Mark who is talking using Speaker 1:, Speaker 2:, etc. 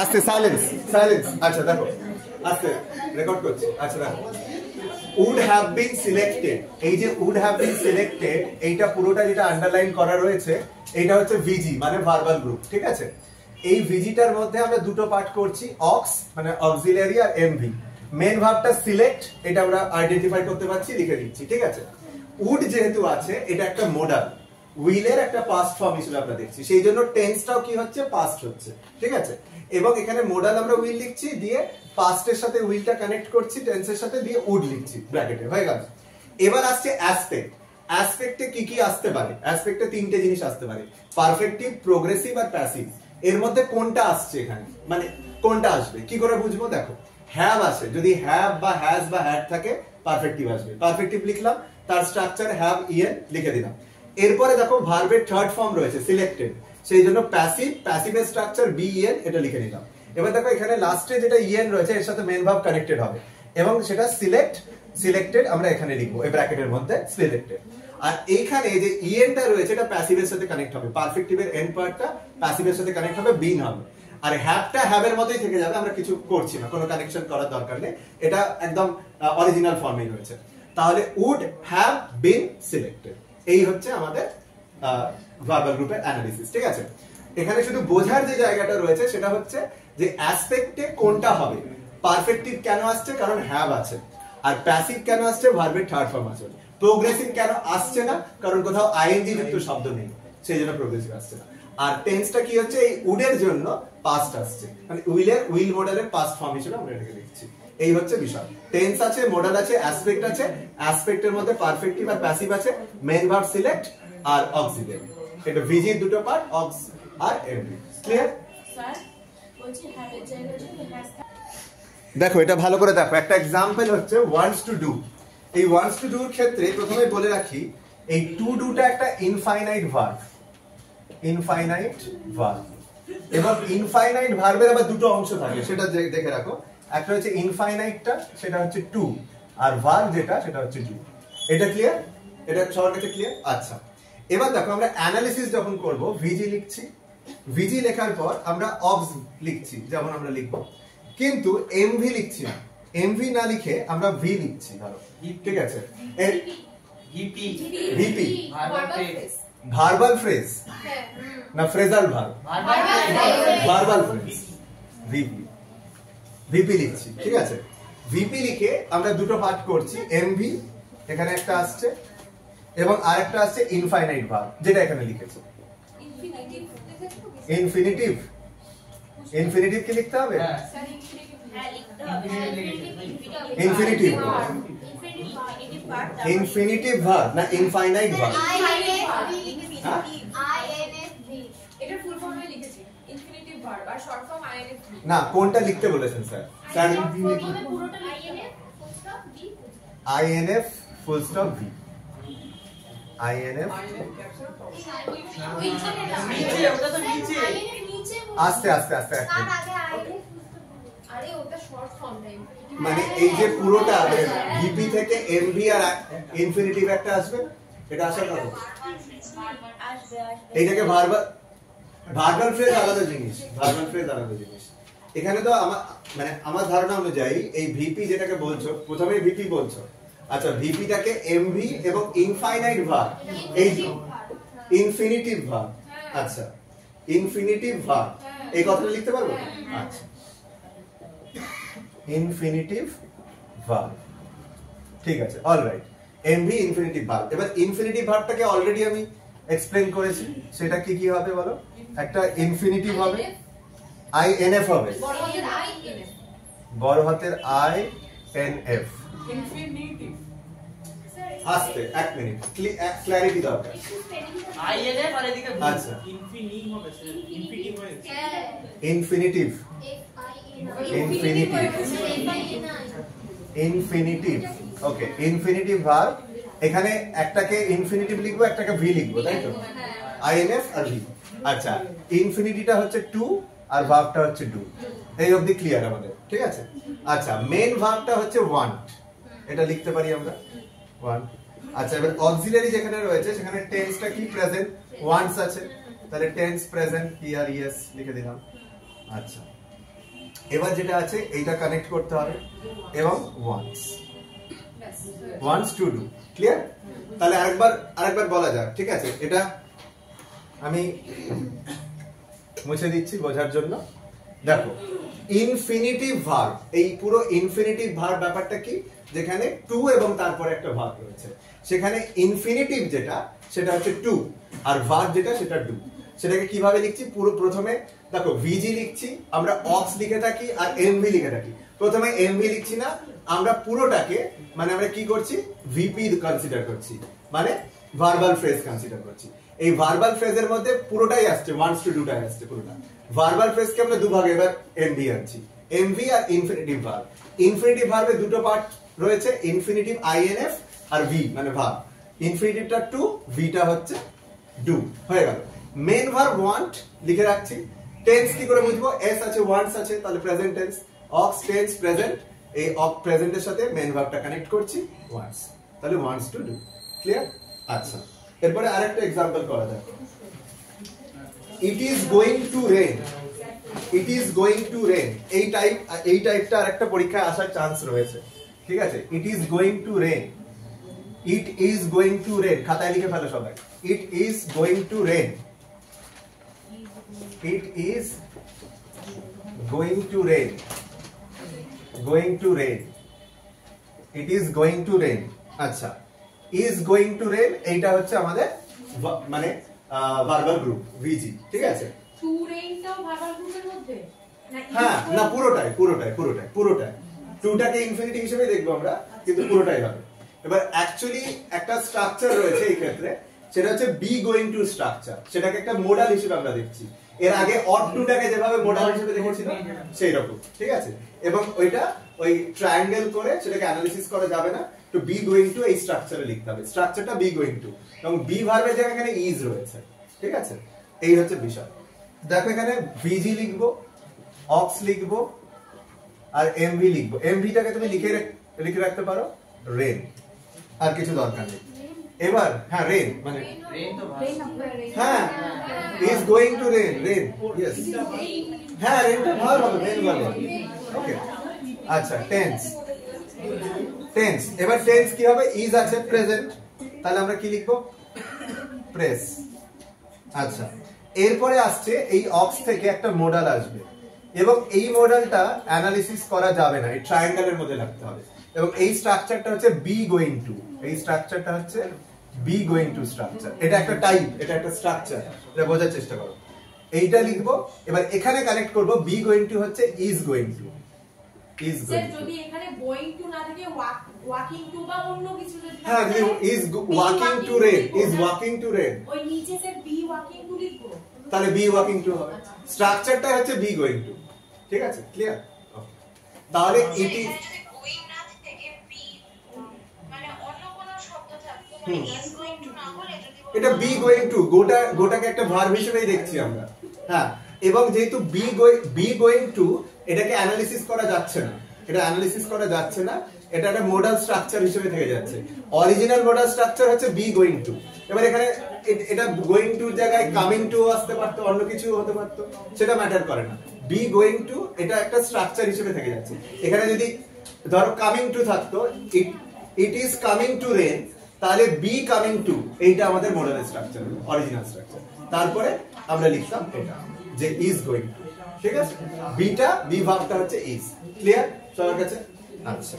Speaker 1: আস্তে silence silence. আচ্ছা দেখো আস্তে রেকর্ড করছি। আচ্ছা দেখো would have been selected, এই যে would have been selected এইটা পুরোটা যেটা আন্ডারলাইন করা রয়েছে এটা হচ্ছে ভিজি মানে ভার্বাল গ্রুপ, ঠিক আছে। এই ভিজিটার মধ্যে আমরা দুটো পার্ট করছি, অক্স মানে অক্সিলারি আর এমভি। মেন ভার্বটা সিলেক্ট, এটা আমরা আইডেন্টিফাই করতে পারছি, লিখে দিচ্ছি, ঠিক আছে। উড যেহেতু আছে এটা একটা মোডাল, উইলের একটা পাস্ট ফর্ম হিসেবে আমরা দেখছি, সেই জন্য টেন্সটাও কি হচ্ছে পাস্ট হচ্ছে, ঠিক আছে। এবং এখানে মোডাল আমরা উইল লিখছি, দিয়ে পাস্টের সাথে উইলটা কানেক্ট করছি, টেন্সের সাথে দিয়ে উড লিখছি ব্র্যাকেটে, হয়ে গেল। এবার আসছে অ্যাসপেক্ট। অ্যাসপেক্টে কি কি আসতে পারে? অ্যাসপেক্টে তিনটে জিনিস আসতে পারে, পারফেক্টিভ, প্রোগ্রেসিভ আর প্যাসিভ। এর মধ্যে কোনটা আসছে এখানে, মানে কোনটা আসবে কি করে বুঝবো? দেখো হ্যাভ আছে, যদি হ্যাভ বা হ্যাজ বা হ্যাড থাকে পারফেক্টিভ আসবে। পারফেক্টিভ লিখলাম, তার স্ট্রাকচার হ্যাভ ইএন লিখে দিলাম। এরপরে দেখো ভার্বের থার্ড ফর্ম রয়েছে সিলেক্টেড, সেই জন্য প্যাসিভ, প্যাসিভের স্ট্রাকচার বি ইএন, এটা লিখে নিলাম। এবার দেখো এখানে লাস্টে যেটা ইএন রয়েছে এর সাথে মেন ভার্ব কানেক্টেড হবে এবং সেটা সিলেক্ট, সিলেক্টেড আমরা এখানে লিখবো এই ব্র্যাকেটের মধ্যে সিলেক্টেড। আর এইখানে যে ইএনটা রয়েছে এটা প্যাসিভের সাথে কানেক্ট হবে, পারফেক্টিভের এন্ড পার্টটা প্যাসিভের সাথে কানেক্ট হবে, বিন হবে। আর হ্যাভটা হ্যাভের মতোই থেকে যাবে, আমরা কিছু করছি না, কোনো কানেকশন করার দরকার নেই, এটা একদম অরিজিনাল ফর্মেই রয়েছে। তাহলে উড হ্যাভ বিন সিলেক্টেড, এই হচ্ছে আমাদের ভার্বাল গ্রুপের অ্যানালিসিস, ঠিক আছে। এখানে শুধু বোঝার যে জায়গাটা রয়েছে সেটা হচ্ছে যে অ্যাসপেক্টে কোনটা হবে। পারফেক্টিভ কেন আসছে? কারণ হ্যাভ আছে। আর প্যাসিভ কেন আসছে? ভার্বের থার্ড ফর্ম আছে। প্রোগ্রেসিভ কেন আসছে না? কারণ কোথাও আইএনজি যুক্ত শব্দ নেই, সেই জন্য প্রোগ্রেসিভ আসছে না। আর টেন্সটা কি হচ্ছে? এই উডের জন্য পাস্ট আসছে, মানে উইলের উইল মডেলের পাস্ট ফর্ম হিসেবে আমরা এটাকে লিখছি। এই হচ্ছে বিষয়। টেন্স আছে, মডেল আছে, অ্যাসপেক্ট আছে। অ্যাসপেক্টের মধ্যে পারফেক্টিভ আর প্যাসিভ আছে, মেন ভার্ব সিলেক্ট আর অক্সিলারি। এটা ভিজি দুটো পার্ট, অক্স আর এমভি। ক্লিয়ার? স্যার বলছি হ্যাভের জায়গায় যদি হ্যাজ। দেখো এটা ভালো করে দেখো, একটা एग्जांपल হচ্ছে ওয়ান্টস টু ডু। এই ওয়ান্টস টু ডু এর ক্ষেত্রে প্রথমে বলে রাখি এই টু ডুটা একটা ইনফাইনাইট ভার্ব, ইনফাইনাইট ভার্ব। এবং ইনফাইনাইট ভার্বের আবার দুটো অংশ থাকে, সেটা দেখে রাখো। একটা হচ্ছে ইনফাইনাইটটা, সেটা হচ্ছে টু, আর ভার্ব যেটা সেটা হচ্ছে ডু। এটা ক্লিয়ার? এটা সবার কাছে ক্লিয়ার? আচ্ছা এবার দেখো আমরা অ্যানালিসিস যখন করব, ভিজি লিখছি, ভিজি লেখার পর আমরা অবস লিখছি যেমন আমরা লিখবো, কিন্তু এমভি লিখছি না। এমভি না লিখে আমরা ভি লিখছি, ধরো, ঠিক আছে। ভিপি, ভিপি ভার্বাল ফ্রেজ না phrasal verb? Verbal phrase, VP, VP লিখছি, ঠিক আছে। ভিপি লিখে আমরা দুটো পার্ট করছি, এমভি এখানে একটা আসছে এবং আরেকটা আসছে ইনফাইনাইট ভার্ব, যেটা এখানে লিখেছে ইনফিনিটিভ। ইনফিনিটিভ কি লিখতে হবে? ইনফিনিটিভ, ইনফিনিটিভ ভার্ব না ইনফাইনাইট ভার্ব?
Speaker 2: এটা ফুল ফর্মে লিখেছি ইনফিনিটিভ ভার্ব আর শর্ট ফর্ম আইএনএফ।
Speaker 1: না কোনটা লিখতে বলেছেন স্যার? স্যার
Speaker 2: প্রথমে পুরোটা INF full stop V,
Speaker 1: INF full stop V, INF আস্তে আস্তে আস্তে
Speaker 2: আরে ওটা শর্ট ফর্ম টাইম,
Speaker 1: মানে এই যে পুরোটা ভিপি থেকে এমভি আর ইনফিনিটিভ একটা আসবে, এটা আসার কথা। এইটাকে ভার্বাল ফ্রেজ আলাদা জিনিস, ভার্বাল ফ্রেজ আলাদা জিনিস। এখানে তো আমার ধারণা অনুযায়ী এই ভিপি যেটাকে বলছো, প্রথমে ভিপি বলছো, আচ্ছা ভিপিটাকে এমভি এবং ইনফাইনাইট ভার্ব, এই ইনফিনিটিভ ভার্ব, আচ্ছা ইনফিনিটিভ ভার্ব, এই কথাটা লিখতে পারবো? আচ্ছা ইনফিনিটিভ ভার্ব, ঠিক আছে, অলরাইট। MV infinitive verb. এবার ইনফিনিটিভ ভার্বটাকে অলরেডি আমি এক্সপ্লেইন করেছি, সেটা কি কি হবে বলো? একটা ইনফিনিটিভ হবে, আইএনএফ হবে, বড় হাতের আই এন এফ।
Speaker 2: ইনফিনিটিভ
Speaker 1: আস্তে এক মিনিট, ক্ল্যারিটি দরকার।
Speaker 3: আইএনএফ আর এদিকে
Speaker 1: আচ্ছা
Speaker 3: ইনফিনি হবে স্যার, ইনফিনিটিভ হবে,
Speaker 1: ইনফিনিটিভ, ইনফিনিটিভ, ইনফিনিটিভ, ওকে ইনফিনিটিভ ভার্ব। এখানে একটাকে ইনফিনিটিভ লিখবো, একটাকে ভি লিখবো, তাই তো? আইএনএফ আর ভি। আচ্ছা ইনফিনিটিটা হচ্ছে টু আর ভার্বটা হচ্ছে ডু, এই অবধি ক্লিয়ার আমাদের, ঠিক আছে। আচ্ছা মেন ভার্বটা হচ্ছে ওয়ান্ট, এটা লিখতে পারি আমরা ওয়ান্ট। আচ্ছা এবার অক্সিলারি যেখানে রয়েছে সেখানে টেন্সটা কি? প্রেজেন্ট, ওয়ান্টস আছে, তাহলে টেন্স প্রেজেন্ট হিয়ার ইয়েস লিখে দিলাম। আচ্ছা, এবার যেটা আছে এইটা কানেক্ট করতে হবে এবং wants, wants to do. Clear? তাহলে আরেকবার বলা যাক, ঠিক আছে? এটা আমি মুছে দিচ্ছি বোঝার জন্য। দেখো, ইনফিনিটিভ ভার্ব, এই পুরো ইনফিনিটিভ ভার্ব ব্যাপারটা কি, যেখানে টু এবং তারপরে একটা ভার্ব রয়েছে, সেখানে ইনফিনিটিভ যেটা সেটা হচ্ছে টু, আর ভার্ব যেটা সেটা ডু। সেটাকে কিভাবে লিখছি? পুরো প্রথমে দেখো ভিজি লিখছি, আমরা অক্স লিখে থাকি আর এমভি লিখে থাকি। প্রথমে এমভি লিখছি না, আমরা পুরোটাকে মানে আমরা কি করছি, ভিপি কনসিডার করছি, মানে ভার্বাল ফ্রেজ কনসিডার করছি। এই ভার্বাল ফ্রেজের মধ্যে পুরোটাই আসছে, ওয়ান্স টু ডুটাই আসছে পুরোটা। ভার্বাল ফ্রেজকে আমরা দুভাগে এবার এমভি আনছি, এমভি আর ইনফিনিটিভ ভার্ব। ইনফিনিটিভ ভার্বে দুটো পার্ট রয়েছে, ইনফিনিটিভ আইএনএফ আর ভি মানে ভার্ব। ইনফিনিটিভটা টু, ভিটা হচ্ছে ডু। হয়ে গেল। মেন ভার্ব ওয়ান্ট লিখে রাখছি। টেন্স কি করে বুঝবো? এস আছে, ওয়ান্টস আছে, তাহলে present tense. Aux tense present, এই অফ প্রেজেন্টের সাথে মেন ভার্বটা কানেক্ট করছি ওয়ান্টস, তাহলে ওয়ান্টস টু ডু। ক্লিয়ার? আচ্ছা, এরপরে আরেকটা एग्जांपल করা যাক। It is going to rain, it is going to rain, এই টাইপটা আরেকটা পরীক্ষায় আসার চান্স রয়েছে। ঠিক আছে? It is going to rain, it is going to rain, খাতায় লিখে ফেলো সবাই। It is going to rain, it is going to rain, going to rain, it is going to rain. আচ্ছা, ইজ গোইং টু রেইন এইটা হচ্ছে আমাদের মানে verbal group ভিজি। ঠিক আছে?
Speaker 2: টু রেইনটাও ভার্বাল গ্রুপের মধ্যে?
Speaker 1: হ্যাঁ, না পুরোটাই পুরোটাই পুরোটাই পুরোটাই। টুটাকে ইনফিনিটিভ হিসেবে দেখবো আমরা, কিন্তু পুরোটাই হবে। এবার অ্যাকচুয়ালি একটা স্ট্রাকচার রয়েছে এই ক্ষেত্রে, সেটা হচ্ছে বি গোইং টু স্ট্রাকচার। সেটাকে একটা মোডাল হিসেবে আমরা দেখছি। এর আগে অড টুটাকে যেভাবে মোডাল হিসেবে দেখেছিলাম সেই রকম। ঠিক আছে? এবং ওইটা ওই ট্রায়াঙ্গেল করে সেটাকে অ্যানালিসিস করা যাবে না, তো বি গোইং টু এই স্ট্রাকচারে লিখতে হবে। স্ট্রাকচারটা বি গোইং টু, এবং বি ভার্বের জায়গায় এখানে ইজ রয়েছে। ঠিক আছে? এই হচ্ছে বিষয়। দেখো এখানে ভিজি লিখবো, অক্স লিখবো আর এমভি লিখবো। এমভিটাকে তুমি লিখে রাখতে পারো রেন, আর কিছু দরকার নেই। এবার হ্যাঁ, রেন মানে
Speaker 3: রেন তো
Speaker 1: হ্যাঁ, is going to rain, rain yes, হ্যাঁ রেনটা ভার্ব হবে, রেন ভার্ব হবে। ওকে, আচ্ছা টেন্স, টেন্স। এবার টেন্স কি হবে? ইজ আছে প্রেজেন্ট, তাহলে আমরা কি লিখবো? প্রেস। আচ্ছা, এরপরে আসছে এই অক্স থেকে একটা মোডাল আসবে, এবং এই মডেলটা অ্যানালিসিস করা যাবে না, এই ট্রায়াঙ্গেলের মধ্যে রাখতে হবে। এবং এই স্ট্রাকচারটা হচ্ছে বি গোইং টু, এই স্ট্রাকচারটা হচ্ছে বি গোইং টু স্ট্রাকচার। এটা একটা টাইপ, এটা একটা স্ট্রাকচার, এটা বোঝার চেষ্টা করো। এইটা লিখবো, এবার এখানে কানেক্ট করব। বি গোইং টু হচ্ছে is going two, is going two.
Speaker 2: যদি এখানে গোইং টু না থাকে ওয়াকিং টু বা অন্য কিছু যদি
Speaker 1: হ্যাঁ, is walking to rain, is walking to rain,
Speaker 2: ওই নিচে স্যার বি ওয়াকিং টু লিখবো,
Speaker 1: তাহলে বি ওয়াকিং টু হবে। স্ট্রাকচারটা হচ্ছে বি গোইং টু। ঠিক আছে? ক্লিয়ার? তাহলে ইট ইজ
Speaker 4: গোইং না থেকে বি মানে অন্য কোন শব্দ থাকতো, মানে ইজ গোইং টু না বলে যদি
Speaker 1: এটা বি গোইং টু, গোটাকে একটা ভার্ব হিসেবেই দেখছি আমরা। হ্যাঁ, এবং যেহেতু বি গোইং টু, এটাকে অ্যানালিসিস করা যাচ্ছে না, এটা অ্যানালিসিস করা যাচ্ছে না, এটা একটা মোডাল স্ট্রাকচার হিসেবে থেকে যাচ্ছে। অরিজিনাল মোডাল স্ট্রাকচার হচ্ছে বি গোইং টু। এবার এখানে এটা গোইং টুর জায়গায় কামিং টু আসতে পারতো, অন্য কিছু হতে পারতো, সেটা ম্যাটার করে না। বি গোইং টু এটা একটা স্ট্রাকচার হিসেবে থেকে যাচ্ছে। এখানে যদি ধরো কামিং টু থাকতো, it is coming to rain, তাহলে বি কামিং টু এইটা আমাদের মোডাল স্ট্রাকচার, অরিজিনাল স্ট্রাকচার। তারপরে আমরা লিখতাম এটা যে ইজ গোইং টু। ঠিক আছে? বিটা, বি ভার্বটা হচ্ছে ইজ। ক্লিয়ার সবার কাছে? আচ্ছা,